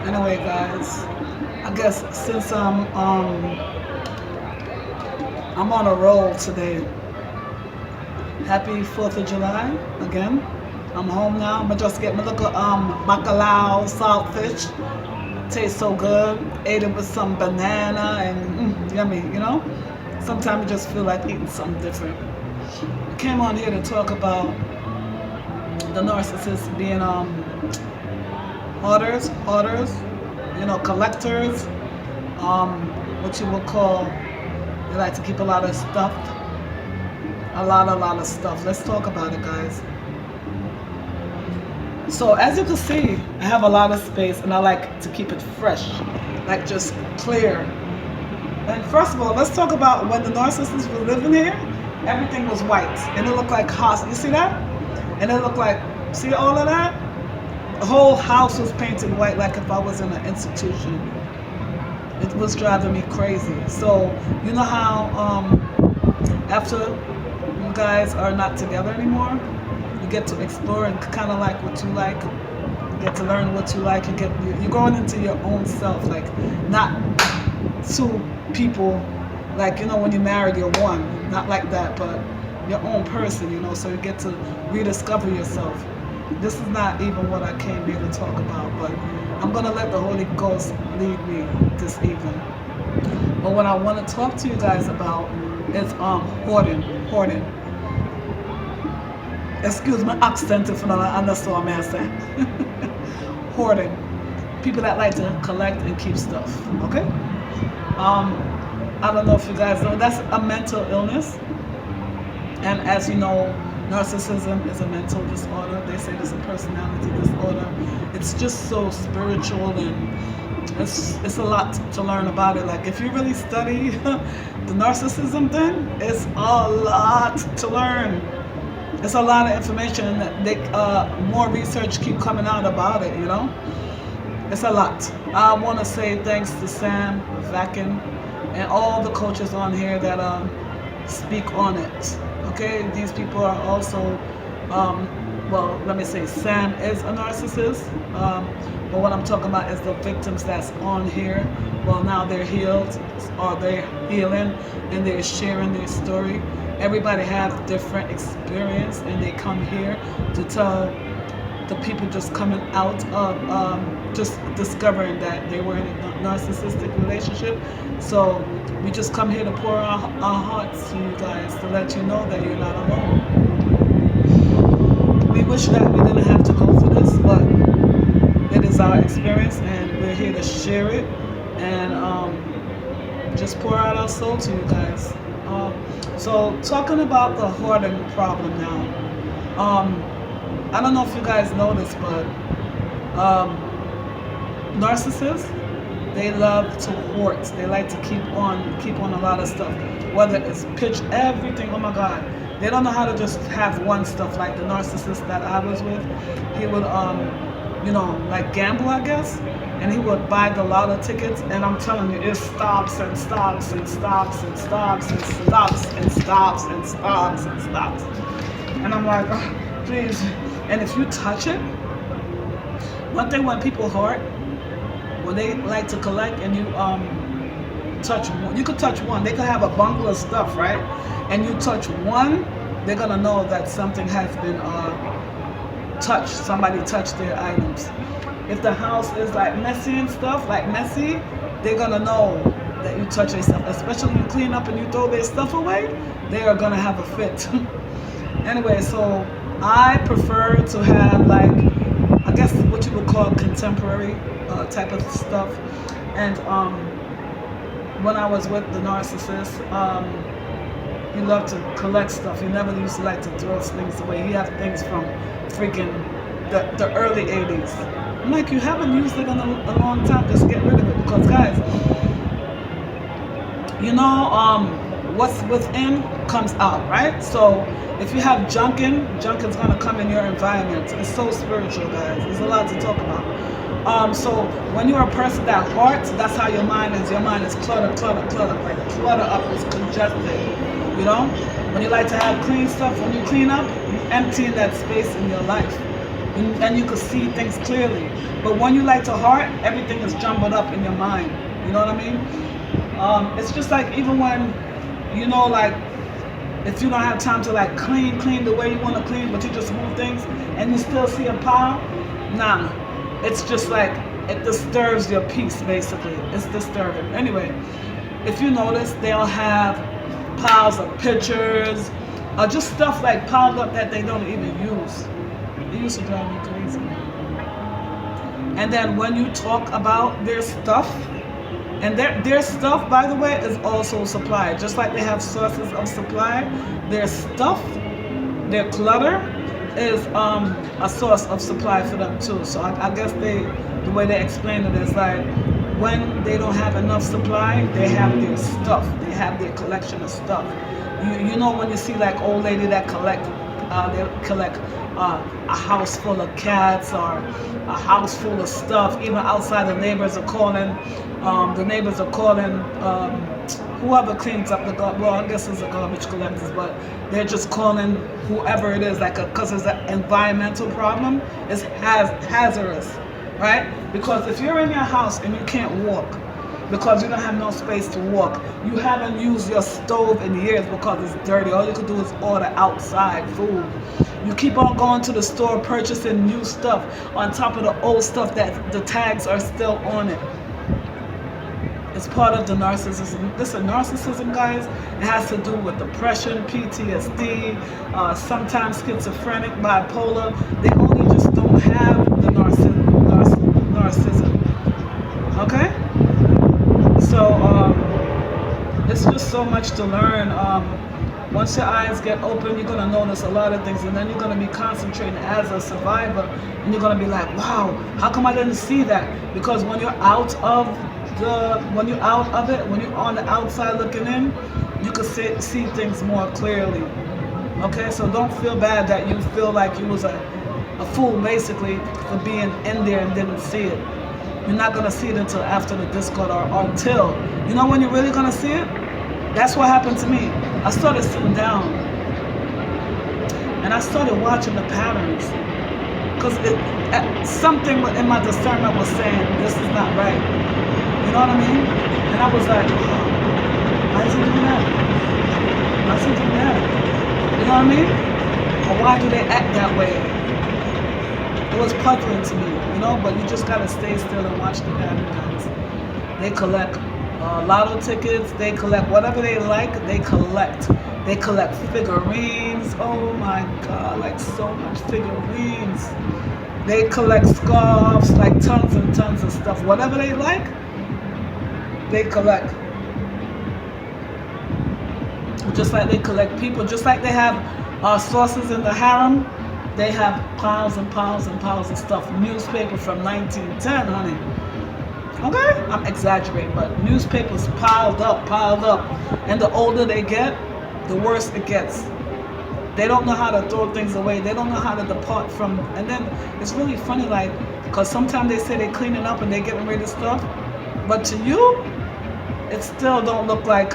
Anyway, guys, I guess since I'm on a roll today. Happy 4th of July again. I'm home now. I'm gonna just get my little bacalao saltfish. Tastes so good. Ate it with some banana and yummy. Sometimes I just feel like eating something different. I came on here to talk about the narcissists being hoarders, collectors, what you would call, they like to keep a lot of stuff, a lot of stuff. Let's talk about it, guys. So as you can see, I have a lot of space and I like to keep it fresh, like just clear. And first of all, let's talk about when the narcissist was living here, everything was white and it looked like house. You see that? And it looked like, see all of that? The whole house was painted white like if I was in an institution. It was driving me crazy. So you know how after you guys are not together anymore, you get to explore and kind of like what you like. You get to learn what you like. You're going into your own self, like not two people. Like when you're married, you're one. Not like that, but your own person. So you get to rediscover yourself. This is not even what I came here to talk about, but I'm gonna let the Holy Ghost lead me this evening. But what I want to talk to you guys about is hoarding. Excuse my accent if you don't understand what I'm saying. Hoarding. People that like to collect and keep stuff. Okay. I don't know if you guys know that's a mental illness, and as you know, narcissism is a mental disorder. They say it's a personality disorder. It's just so spiritual and it's a lot to learn about it. Like if you really study the narcissism thing, it's a lot to learn. It's a lot of information. More research keep coming out about it. It's a lot. I want to say thanks to Sam Vakin and all the coaches on here that speak on it. Okay, these people are also, well, let me say Sam is a narcissist, but what I'm talking about is the victims that's on here. Well, now they're healed, or they're healing, and they're sharing their story. Everybody has different experience, and they come here to tell the people just coming out of just discovering that they were in a narcissistic relationship. So we just come here to pour our hearts to you guys to let you know that you're not alone. We wish that we didn't have to go through this, but it is our experience and we're here to share it and just pour out our soul to you guys. So talking about the hoarding problem now. I don't know if you guys know this, but narcissists, they love to hoard. They like to keep on a lot of stuff. Whether it's pitch everything, oh my God. They don't know how to just have one stuff. Like the narcissist that I was with, he would like gamble, I guess, and he would buy the lotto tickets, and I'm telling you, it stops and stops and stops and stops and stops and stops and stops and stops. And I'm like, oh, please. And if you touch it, one thing when people hoard, when they like to collect and you touch one, you could touch one. They could have a bundle of stuff, right? And you touch one, they're gonna know that something has been touched. Somebody touched their items. If the house is like messy and stuff, like messy, they're gonna know that you touch their stuff. Especially you clean up and you throw their stuff away, they are gonna have a fit. Anyway, so I prefer to have like, I guess what you would call contemporary type of stuff. And when I was with the narcissist, he loved to collect stuff. He never used to like to throw things away. He had things from freaking the early 80s. I'm like, you haven't used it in a long time, just get rid of it. Because guys, what's within comes out, right? So if you have junk's gonna come in your environment. It's so spiritual, guys. There's a lot to talk about. So when you're a person that hoards, that's how your mind is. Your mind is clutter, like clutter up, it's congested. When you like to have clean stuff, when you clean up, you empty that space in your life. and you can see things clearly. But when you like to heart, everything is jumbled up in your mind. You know what I mean? It's just like even when, like if you don't have time to like clean the way you want to clean, but you just move things and you still see a pile, nah, it's just like it disturbs your peace. Basically, it's disturbing. Anyway, if you notice, they'll have piles of pictures or just stuff like piled up that they don't even use. It used to drive me crazy. And then when you talk about their stuff, and their stuff, by the way, is also supply. Just like they have sources of supply, their stuff, their clutter, is a source of supply for them too. So I guess the way they explain it is like when they don't have enough supply, they have their stuff. They have their collection of stuff. You know when you see like old lady that they collect a house full of cats or a house full of stuff. Even outside, the neighbors are calling. Whoever cleans up the garbage. Well, I guess it's the garbage collectors, but they're just calling whoever it is, like, because it's an environmental problem. It's hazardous, right? Because if you're in your house and you can't walk because you don't have no space to walk, you haven't used your stove in years because it's dirty. All you could do is order outside food. You keep on going to the store purchasing new stuff on top of the old stuff that the tags are still on it. It's part of the narcissism. Listen, narcissism, guys, it has to do with depression, PTSD, sometimes schizophrenic, bipolar. They only just don't have the narcissism. Okay? So it's just so much to learn. Once your eyes get open, you're going to notice a lot of things, and then you're going to be concentrating as a survivor, and you're going to be like, wow, how come I didn't see that? Because when you're out of it, when you're on the outside looking in, you can see things more clearly. Okay, so don't feel bad that you feel like you was a fool basically for being in there and didn't see it. You're not gonna see it until after the Discord or until. You know when you're really gonna see it? That's what happened to me. I started sitting down and I started watching the patterns. Because something in my discernment was saying, this is not right. You know what I mean? And I was like, why is he doing that? Why is he doing that? You know what I mean? Or why do they act that way? It was puzzling to me, but you just gotta stay still and watch the patterns. They collect lotto tickets, they collect whatever they like, they collect. They collect figurines. Oh my God, like so much figurines. They collect scarves, like tons and tons of stuff. Whatever they like, they collect. Just like they collect people, just like they have sources in the harem, they have piles and piles and piles of stuff. Newspaper from 1910, honey. Okay? I'm exaggerating, but newspapers piled up. And the older they get, the worse it gets. They don't know how to throw things away. They don't know how to depart from. And then it's really funny, like, because sometimes they say they're cleaning up and they're getting rid of stuff, but to you, it still don't look like.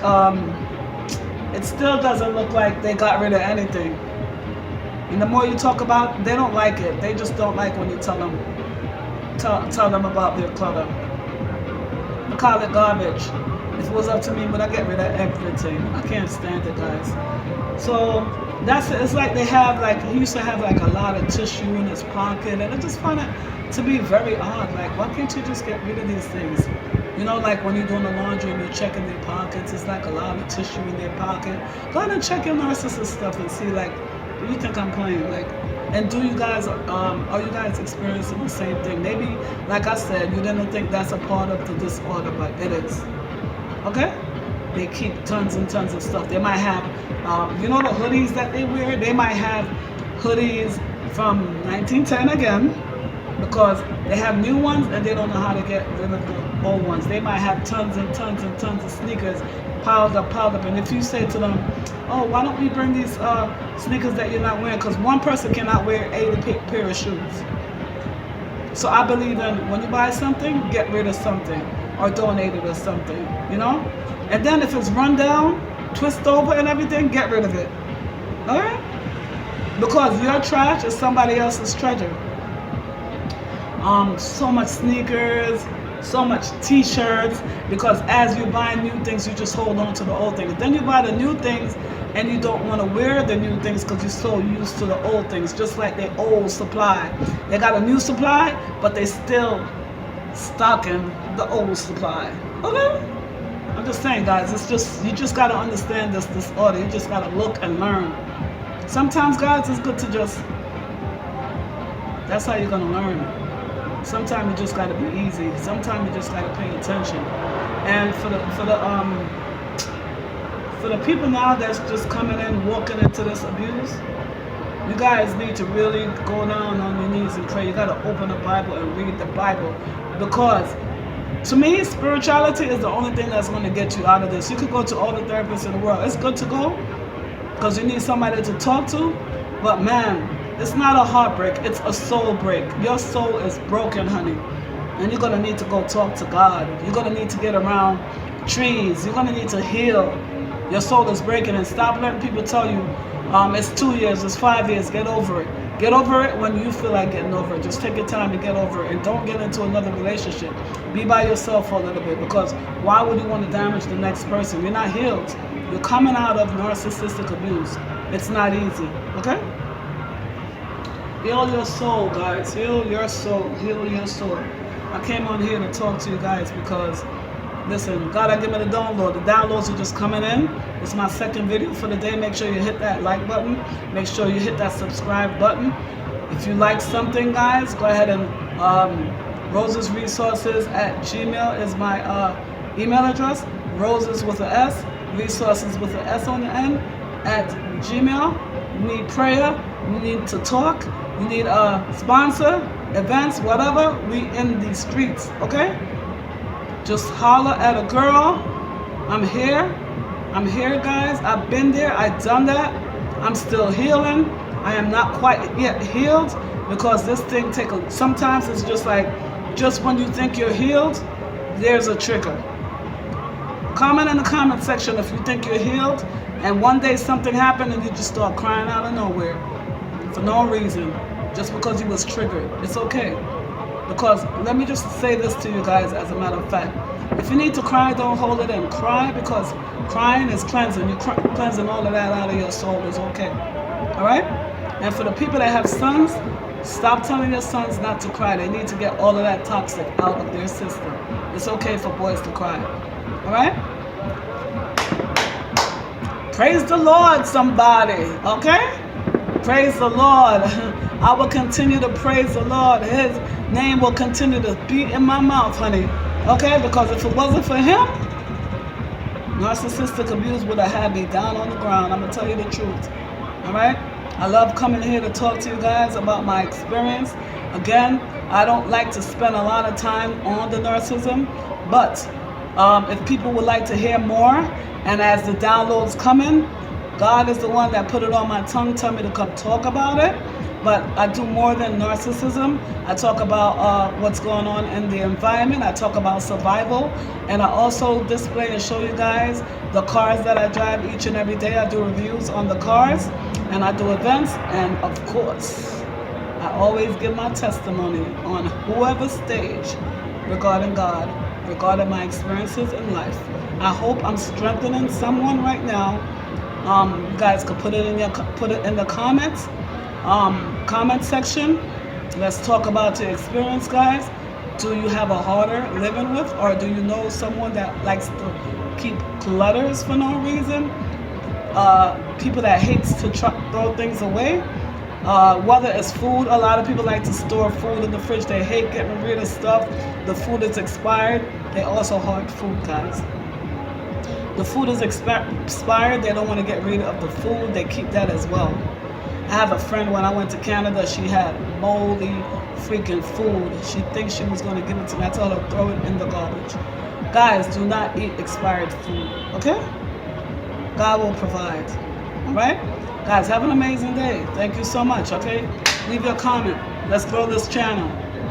It still doesn't look like they got rid of anything. And the more you talk about it, they don't like it. They just don't like when you tell them about their clutter. I call it garbage. If it was up to me, would I get rid of everything? I can't stand it, guys. So that's it. It's like they have, like, he used to have like a lot of tissue in his pocket, and I just find it to be very odd. Like, why can't you just get rid of these things? Like when you're doing the laundry and you're checking their pockets, it's like a lot of tissue in their pocket. Go ahead and check your narcissist stuff and see, like, do you think I'm playing? Like, and do you guys, are you guys experiencing the same thing? Maybe, like I said, you didn't think that's a part of the disorder, but it is. Okay? They keep tons and tons of stuff. They might have, the hoodies that they wear? They might have hoodies from 1910 again, because they have new ones and they don't know how to get rid of the old ones. They might have tons and tons and tons of sneakers piled up. And if you say to them, oh, why don't we bring these sneakers that you're not wearing? Because one person cannot wear 80 pair of shoes. So I believe in when you buy something, get rid of something or donate it or something, And then if it's run down, twist over and everything, get rid of it. All right? Because your trash is somebody else's treasure. so much sneakers, so much t-shirts, because as you buy new things, you just hold on to the old things. Then you buy the new things and you don't want to wear the new things because you're so used to the old things, just like their old supply. They got a new supply, but they still stocking the old supply. Okay? I'm just saying, guys, it's just, you just got to understand this order. You just got to look and learn. Sometimes, guys, it's good to just, that's how you're going to learn. Sometimes you just got to be easy. Sometimes you just got to pay attention. And for the people now that's just coming in, walking into this abuse, you guys need to really go down on your knees and pray. You got to open the Bible and read the Bible, because to me, spirituality is the only thing that's going to get you out of this. You could go to all the therapists in the world. It's good to go because you need somebody to talk to. But man, it's not a heartbreak. It's a soul break. Your soul is broken, honey. And you're going to need to go talk to God. You're going to need to get around trees. You're going to need to heal. Your soul is breaking. And stop letting people tell you, it's 2 years, it's 5 years, get over it. Get over it when you feel like getting over it. Just take your time to get over it, and don't get into another relationship. Be by yourself for a little bit, because why would you want to damage the next person? You're not healed. You're coming out of narcissistic abuse. It's not easy, okay? Heal your soul, guys. Heal your soul. Heal your soul. I came on here to talk to you guys because, listen, God, I give me the download. The downloads are just coming in. It's my second video for the day. Make sure you hit that like button. Make sure you hit that subscribe button. If you like something, guys, go ahead and Rosasresources@gmail is my email address. Roses with an S, resources with an S on the end @gmail. You need prayer. You need to talk. You need a sponsor, events, whatever. We in these streets, okay? Just holler at a girl. I'm here. I'm here, guys. I've been there. I've done that. I'm still healing. I am not quite yet healed, because this thing sometimes it's just like, just when you think you're healed, there's a trigger. Comment in the comment section if you think you're healed and one day something happened and you just start crying out of nowhere for no reason, just because you was triggered. It's okay. Because let me just say this to you guys as a matter of fact. If you need to cry, don't hold it in. Cry, because crying is cleansing. You're cleansing all of that out of your soul. It's okay. All right? And for the people that have sons, stop telling your sons not to cry. They need to get all of that toxic out of their system. It's okay for boys to cry. All right? Praise the Lord, somebody. Okay? Praise the Lord. I will continue to praise the Lord. His name will continue to be in my mouth, honey. Okay? Because if it wasn't for him, narcissistic abuse would have had me down on the ground. I'm going to tell you the truth. All right? I love coming here to talk to you guys about my experience. Again, I don't like to spend a lot of time on the narcissism, but if people would like to hear more, and as the downloads come in, God is the one that put it on my tongue, tell me to come talk about it. But I do more than narcissism. I talk about what's going on in the environment. I talk about survival. And I also display and show you guys the cars that I drive each and every day. I do reviews on the cars, and I do events. And of course, I always give my testimony on whoever's stage regarding God, regarding my experiences in life. I hope I'm strengthening someone right now. You guys could put it in the comments. Comment section. Let's talk about your experience, guys. Do you have a hoarder living with, or do you know someone that likes to keep clutters for no reason? People that hates to throw things away. Whether it's food, a lot of people like to store food in the fridge. They hate getting rid of stuff. The food is expired. They also hoard food, guys. The food is expired. They don't want to get rid of the food. They keep that as well. I have a friend, when I went to Canada, she had moldy freaking food. She thinks she was going to give it to me. I told her, throw it in the garbage. Guys, do not eat expired food, okay? God will provide, all right? Guys, have an amazing day. Thank you so much, okay? Leave your comment. Let's grow this channel.